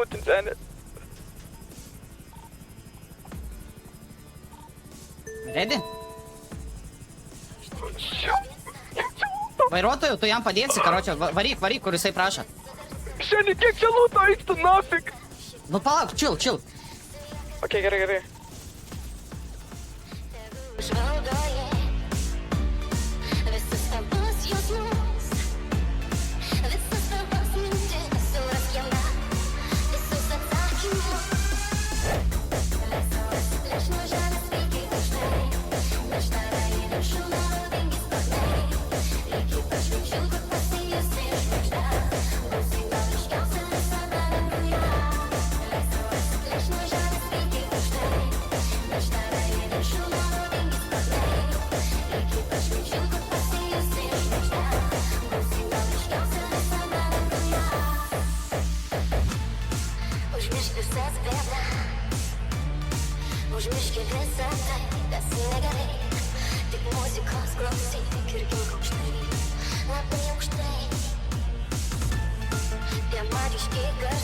būtent, žinai. Ready? Vairuotojų, tu jam padėsi, karočią, varyk, kur jisai prašo. Šiandien kiek čia lūto eiktų, nafik. Nu palauk, chill. Ok, gerai. Užmirški visą tai, kas negerai. Tik muzikos klausyk ir gink aukštai, labai aukštai. Tie magiški garsai